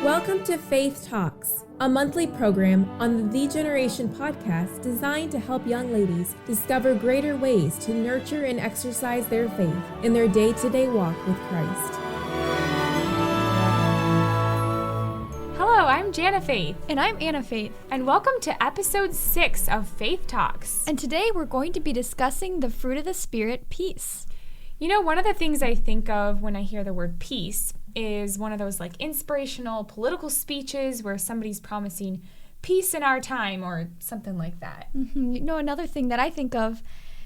Welcome to Faith Talks, a monthly program on the Generation podcast designed to help young ladies discover greater ways to nurture and exercise their faith in their day-to-day walk with Christ. Hello, I'm Jana Faith. And I'm Anna Faith. And welcome to episode 6 of Faith Talks. And today we're going to be discussing the fruit of the Spirit, peace. You know, one of the things I think of when I hear the word peace is one of those like inspirational political speeches where somebody's promising peace in our time or something like that. Mm-hmm. You know, another thing that I think of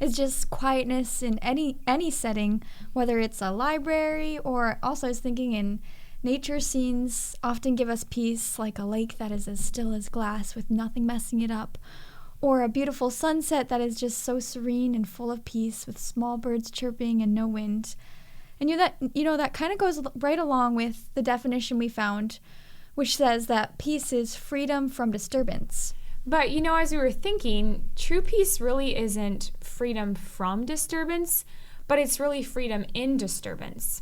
is just quietness in any setting, whether it's a library or also I was thinking in nature scenes often give us peace, like a lake that is as still as glass with nothing messing it up, or a beautiful sunset that is just so serene and full of peace with small birds chirping and no wind. And that kind of goes right along with the definition we found, which says that peace is freedom from disturbance. But, you know, as we were thinking, true peace really isn't freedom from disturbance, but it's really freedom in disturbance.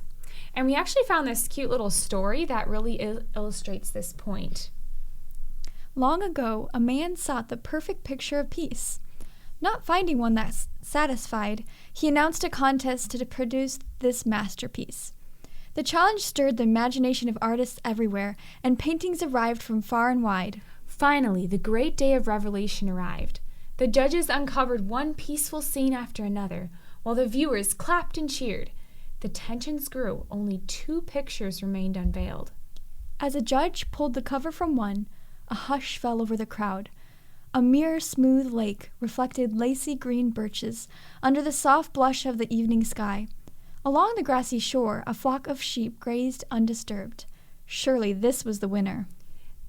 And we actually found this cute little story that really illustrates this point. Long ago, a man sought the perfect picture of peace. Not finding one that satisfied, he announced a contest to produce this masterpiece. The challenge stirred the imagination of artists everywhere, and paintings arrived from far and wide. Finally, the great day of revelation arrived. The judges uncovered one peaceful scene after another, while the viewers clapped and cheered. The tensions grew. Only 2 pictures remained unveiled. As a judge pulled the cover from one, a hush fell over the crowd. A mere smooth lake reflected lacy green birches under the soft blush of the evening sky. Along the grassy shore, a flock of sheep grazed undisturbed. Surely this was the winner.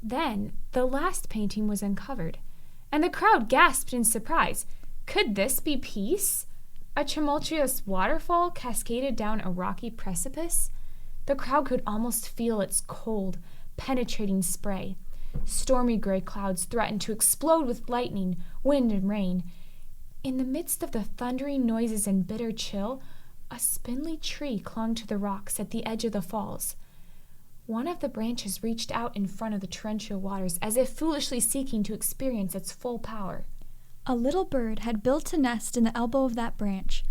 Then the last painting was uncovered, and the crowd gasped in surprise. Could this be peace? A tumultuous waterfall cascaded down a rocky precipice. The crowd could almost feel its cold, penetrating spray. Stormy gray clouds threatened to explode with lightning, wind, and rain. In the midst of the thundering noises and bitter chill, a spindly tree clung to the rocks at the edge of the falls. One of the branches reached out in front of the torrential waters, as if foolishly seeking to experience its full power. A little bird had built a nest in the elbow of that branch.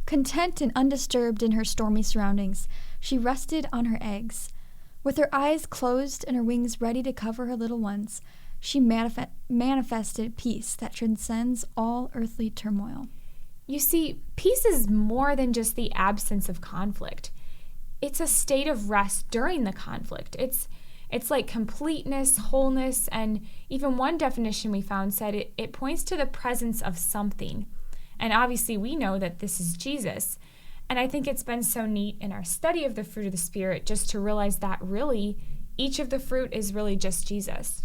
Content and undisturbed in her stormy surroundings, she rested on her eggs. With her eyes closed and her wings ready to cover her little ones, she manifested peace that transcends all earthly turmoil. You see, peace is more than just the absence of conflict. It's a state of rest during the conflict. It's like completeness, wholeness, and even one definition we found said it points to the presence of something. And obviously we know that this is Jesus. And I think it's been so neat in our study of the fruit of the Spirit just to realize that really each of the fruit is really just Jesus.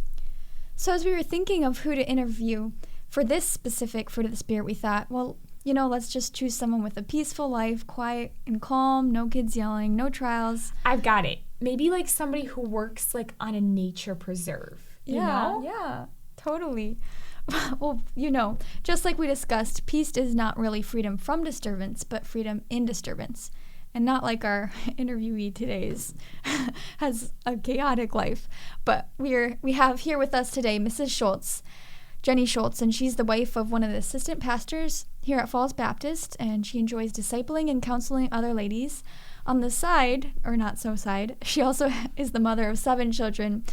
So as we were thinking of who to interview for this specific fruit of the Spirit, we thought, well, let's just choose someone with a peaceful life, quiet and calm, no kids yelling, no trials. I've got it. Maybe like somebody who works like on a nature preserve. You know? Yeah, totally. Well, just like we discussed, peace is not really freedom from disturbance, but freedom in disturbance. And not like our interviewee today's has a chaotic life. But we have here with us today Mrs. Shoultz, Jenny Shoultz, and she's the wife of one of the assistant pastors here at Falls Baptist, and she enjoys discipling and counseling other ladies. On the side, or not so side, she also is the mother of 7 children.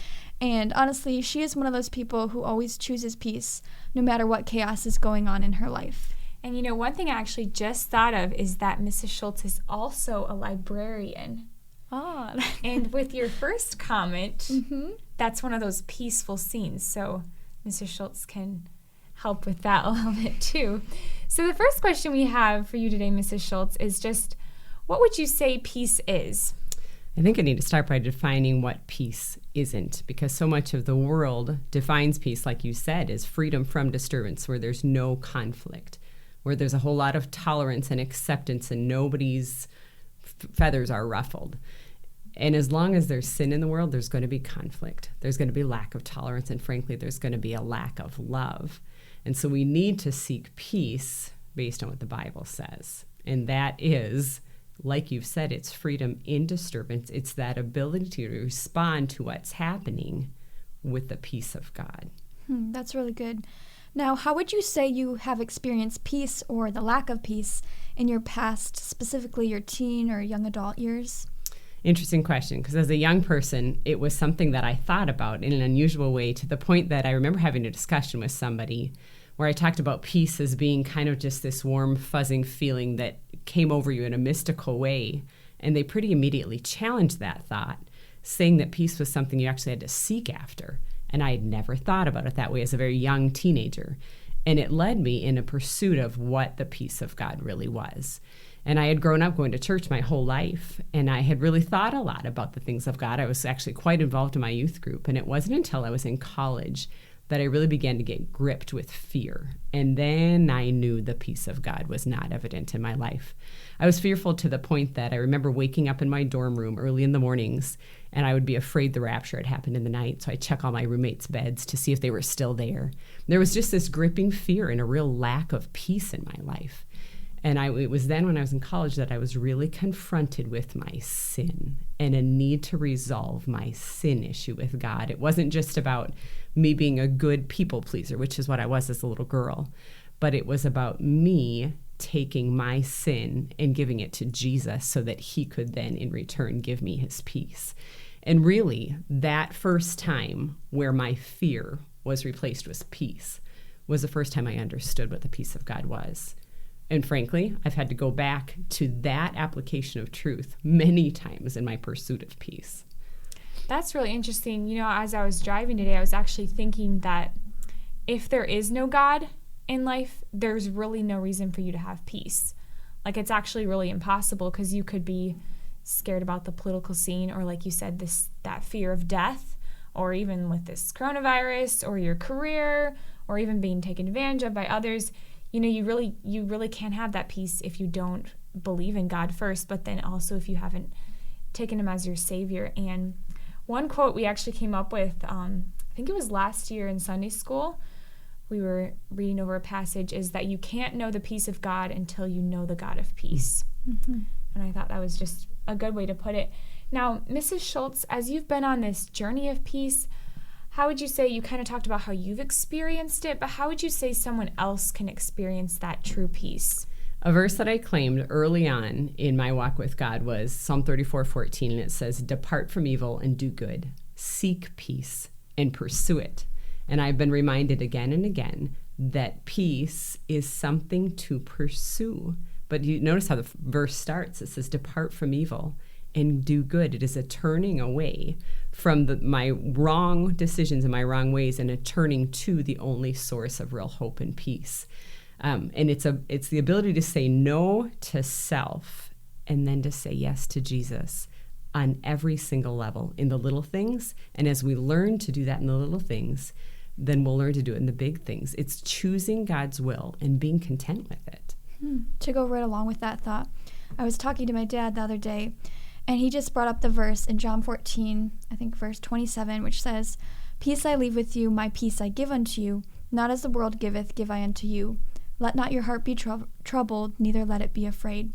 And honestly, she is one of those people who always chooses peace, no matter what chaos is going on in her life. And one thing I actually just thought of is that Mrs. Shoultz is also a librarian. Ah. And with your first comment, That's one of those peaceful scenes. So Mrs. Shoultz can help with that a little bit too. So the first question we have for you today, Mrs. Shoultz, is just, what would you say peace is? I think I need to start by defining what peace isn't, because so much of the world defines peace, like you said, as freedom from disturbance, where there's no conflict, where there's a whole lot of tolerance and acceptance and nobody's feathers are ruffled. And as long as there's sin in the world, there's going to be conflict. There's going to be lack of tolerance, and frankly, there's going to be a lack of love. And so we need to seek peace based on what the Bible says, and that is like you've said, it's freedom in disturbance. It's that ability to respond to what's happening with the peace of God. That's really good. Now, how would you say you have experienced peace or the lack of peace in your past, specifically your teen or young adult years? Interesting question, because as a young person, it was something that I thought about in an unusual way, to the point that I remember having a discussion with somebody where I talked about peace as being kind of just this warm, fuzzing feeling that came over you in a mystical way. And they pretty immediately challenged that thought, saying that peace was something you actually had to seek after. And I had never thought about it that way as a very young teenager. And it led me in a pursuit of what the peace of God really was. And I had grown up going to church my whole life, and I had really thought a lot about the things of God. I was actually quite involved in my youth group, and it wasn't until I was in college that I really began to get gripped with fear. And then I knew the peace of God was not evident in my life. I was fearful to the point that I remember waking up in my dorm room early in the mornings, and I would be afraid the rapture had happened in the night. So I'd check all my roommates' beds to see if they were still there. There was just this gripping fear and a real lack of peace in my life. And it was then when I was in college that I was really confronted with my sin and a need to resolve my sin issue with God. It wasn't just about me being a good people pleaser, which is what I was as a little girl, but it was about me taking my sin and giving it to Jesus so that he could then in return give me his peace. And really, that first time where my fear was replaced with peace was the first time I understood what the peace of God was. And frankly, I've had to go back to that application of truth many times in my pursuit of peace. That's really interesting. You know, as I was driving today, I was actually thinking that if there is no God in life, there's really no reason for you to have peace. Like, it's actually really impossible, because you could be scared about the political scene, or like you said, that fear of death, or even with this coronavirus, or your career, or even being taken advantage of by others. You know, you really can't have that peace if you don't believe in God first, but then also if you haven't taken him as your savior. And one quote we actually came up with, I think it was last year in Sunday school, we were reading over a passage, is that you can't know the peace of God until you know the God of peace. Mm-hmm. And I thought that was just a good way to put it. Now, Mrs. Shoultz, as you've been on this journey of peace, how would you say, you kind of talked about how you've experienced it, but how would you say someone else can experience that true peace? A verse that I claimed early on in my walk with God was Psalm 34:14, and it says, "Depart from evil and do good. Seek peace and pursue it." And I've been reminded again and again that peace is something to pursue. But you notice how the verse starts. It says, "Depart from evil and do good." It is a turning away from my wrong decisions and my wrong ways, and a turning to the only source of real hope and peace. And it's the ability to say no to self and then to say yes to Jesus on every single level, in the little things. And as we learn to do that in the little things, then we'll learn to do it in the big things. It's choosing God's will and being content with it. To go right along with that thought, I was talking to my dad the other day, and he just brought up the verse in John 14, I think verse 27, which says, "Peace I leave with you, my peace I give unto you. Not as the world giveth, give I unto you. Let not your heart be troubled, neither let it be afraid."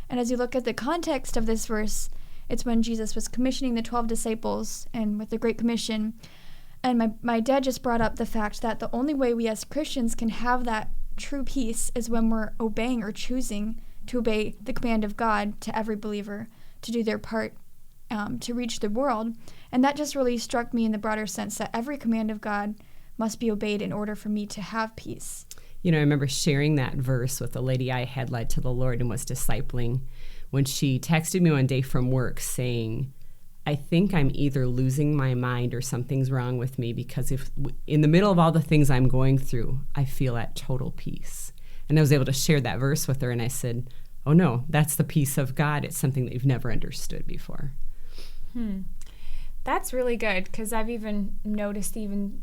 And as you look at the context of this verse, it's when Jesus was commissioning the 12 disciples and with the Great Commission. And my dad just brought up the fact that the only way we as Christians can have that true peace is when we're obeying or choosing to obey the command of God to every believer to do their part to reach the world. And that just really struck me in the broader sense that every command of God must be obeyed in order for me to have peace. You know, I remember sharing that verse with a lady I had led to the Lord and was discipling, when she texted me one day from work saying, "I think I'm either losing my mind or something's wrong with me, because if in the middle of all the things I'm going through, I feel at total peace." And I was able to share that verse with her, and I said, "Oh no, that's the peace of God. It's something that you've never understood before." That's really good, because I've even noticed, even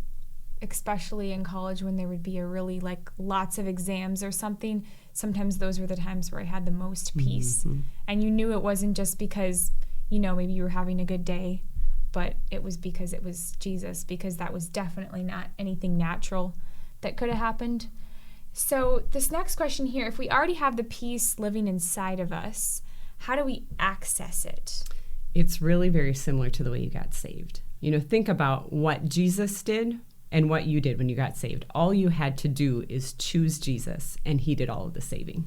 especially in college, when there would be a really lots of exams or something, sometimes those were the times where I had the most peace. Mm-hmm. And you knew it wasn't just because, maybe you were having a good day, but it was because it was Jesus, because that was definitely not anything natural that could have happened. So this next question here, if we already have the peace living inside of us, how do we access it? It's really very similar to the way you got saved. Think about what Jesus did and what you did when you got saved. All you had to do is choose Jesus, and he did all of the saving.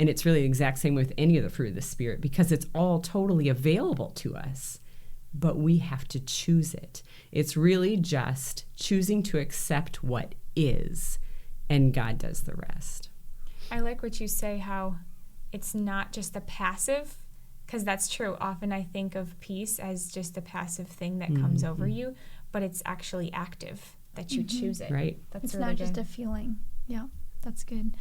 And it's really the exact same with any of the fruit of the Spirit, because it's all totally available to us, but we have to choose it. It's really just choosing to accept what is, and God does the rest. I like what you say, how it's not just a passive, because that's true. Often I think of peace as just a passive thing that comes over you, but it's actually active, that you choose it. Right. That's It's really not good. just a feeling. Yeah, that's good.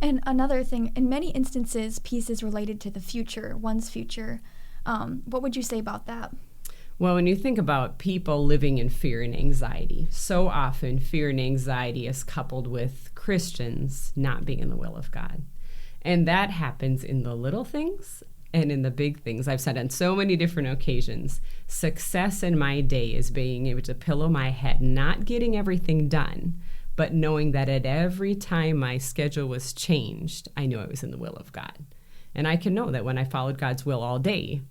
And another thing, in many instances, peace is related to the future, one's future. What would you say about that? Well, when you think about people living in fear and anxiety, so often fear and anxiety is coupled with Christians not being in the will of God. And that happens in the little things and in the big things. I've said on so many different occasions, success in my day is being able to pillow my head, not getting everything done, but knowing that at every time my schedule was changed, I knew I was in the will of God. And I can know that when I followed God's will all day,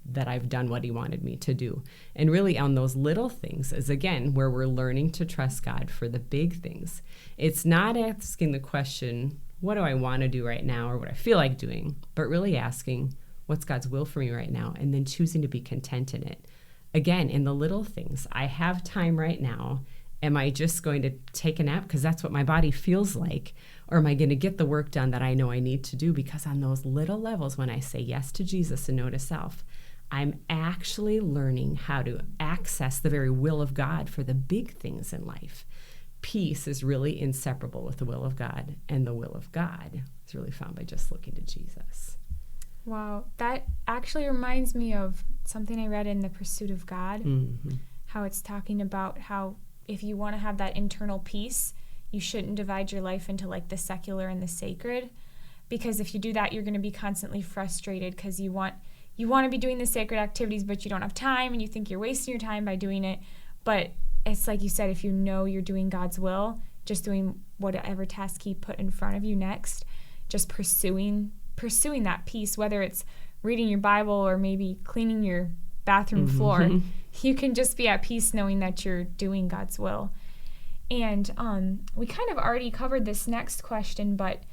that I've done what he wanted me to do. And really on those little things is, again, where we're learning to trust God for the big things. It's not asking the question, what do I want to do right now, or what I feel like doing, but really asking, what's God's will for me right now, and then choosing to be content in it. Again, in the little things, I have time right now. Am I just going to take a nap because that's what my body feels like? Or am I going to get the work done that I know I need to do? Because on those little levels, when I say yes to Jesus and no to self, I'm actually learning how to access the very will of God for the big things in life. Peace is really inseparable with the will of God, and the will of God is really found by just looking to Jesus. Wow, that actually reminds me of something I read in The Pursuit of God, how it's talking about how if you want to have that internal peace, you shouldn't divide your life into like the secular and the sacred, because if you do that, you're going to be constantly frustrated because you want to be doing the sacred activities, but you don't have time, and you think you're wasting your time by doing it. But it's like you said, if you know you're doing God's will, just doing whatever task he put in front of you next, just pursuing that peace, whether it's reading your Bible or maybe cleaning your bathroom floor, you can just be at peace knowing that you're doing God's will. And we kind of already covered this next question, but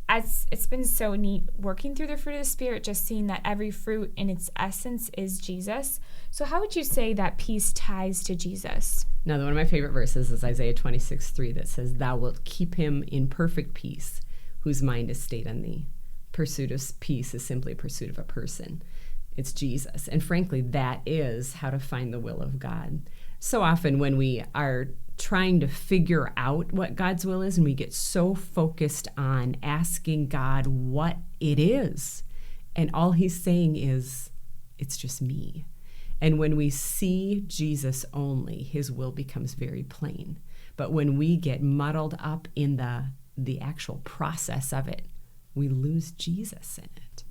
as it's been so neat working through the fruit of the Spirit, just seeing that every fruit in its essence is Jesus. So how would you say that peace ties to Jesus? Now, one of my favorite verses is Isaiah 26:3 that says, "Thou wilt keep him in perfect peace, whose mind is stayed on thee." Pursuit of peace is simply a pursuit of a person. It's Jesus. And frankly, that is how to find the will of God. So often when we are trying to figure out what God's will is, and we get so focused on asking God what it is, and all he's saying is, it's just me. And when we see Jesus only, his will becomes very plain. But when we get muddled up in the actual process of it, we lose Jesus in it.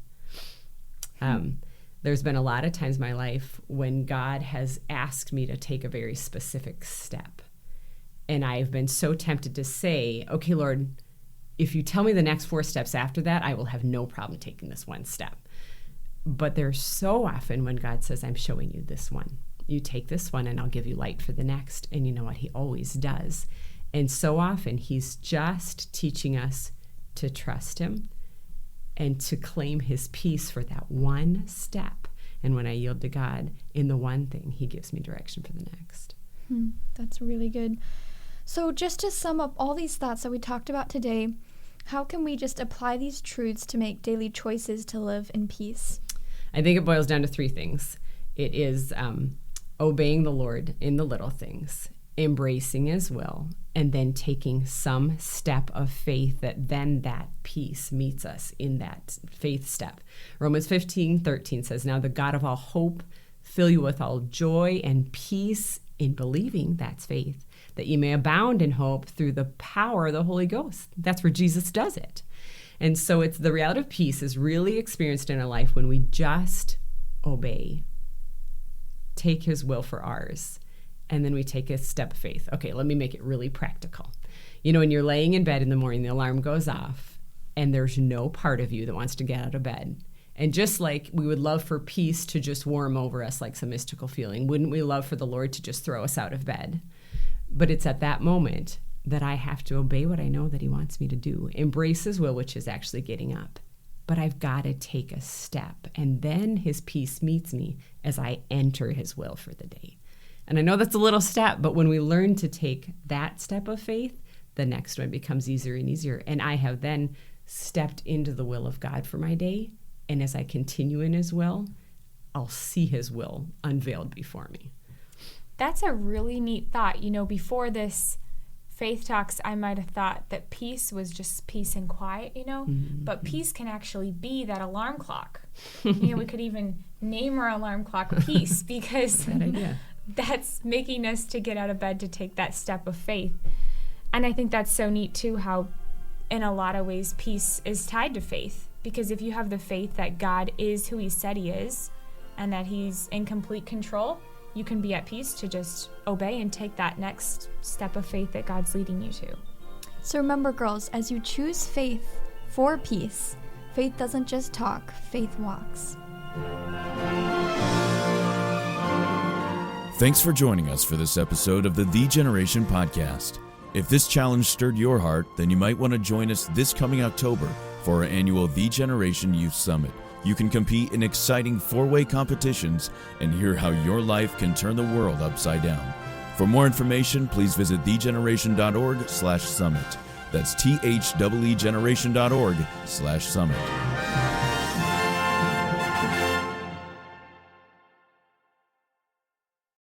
There's been a lot of times in my life when God has asked me to take a very specific step. And I've been so tempted to say, okay, Lord, if you tell me the next 4 steps after that, I will have no problem taking this one step. But there's so often when God says, I'm showing you this one. You take this one and I'll give you light for the next. And you know what? He always does. And so often he's just teaching us to trust him and to claim his peace for that one step. And when I yield to God in the one thing, he gives me direction for the next. That's really good. So just to sum up all these thoughts that we talked about today, how can we just apply these truths to make daily choices to live in peace? I think it boils down to 3 things. It is obeying the Lord in the little things, embracing his will, and then taking some step of faith that then that peace meets us in that faith step. Romans 15:13 says, "Now the God of all hope fill you with all joy and peace in believing," that's faith, "that you may abound in hope through the power of the Holy Ghost." That's where Jesus does it. And so it's the reality of peace is really experienced in our life when we just obey, take his will for ours, and then we take a step of faith. Okay, let me make it really practical. You know, when you're laying in bed in the morning, the alarm goes off, and there's no part of you that wants to get out of bed. And just like we would love for peace to just warm over us like some mystical feeling, wouldn't we love for the Lord to just throw us out of bed? But it's at that moment that I have to obey what I know that he wants me to do, embrace his will, which is actually getting up. But I've got to take a step, and then his peace meets me as I enter his will for the day. And I know that's a little step, but when we learn to take that step of faith, the next one becomes easier and easier. And I have then stepped into the will of God for my day. And as I continue in his will, I'll see his will unveiled before me. That's a really neat thought. Before this Faith Talks, I might have thought that peace was just peace and quiet, Mm-hmm. But peace can actually be that alarm clock. We could even name our alarm clock Peace, because that's making us to get out of bed to take that step of faith. And I think that's so neat, too, how in a lot of ways peace is tied to faith. Because if you have the faith that God is who he said he is and that he's in complete control, you can be at peace to just obey and take that next step of faith that God's leading you to. So remember, girls, as you choose faith for peace, faith doesn't just talk, faith walks. Thanks for joining us for this episode of the Generation Podcast. If this challenge stirred your heart, then you might want to join us this coming October for our annual The Generation Youth Summit. You can compete in exciting 4-way competitions and hear how your life can turn the world upside down. For more information, please visit thegeneration.org/summit. That's THEEgeneration.org/summit.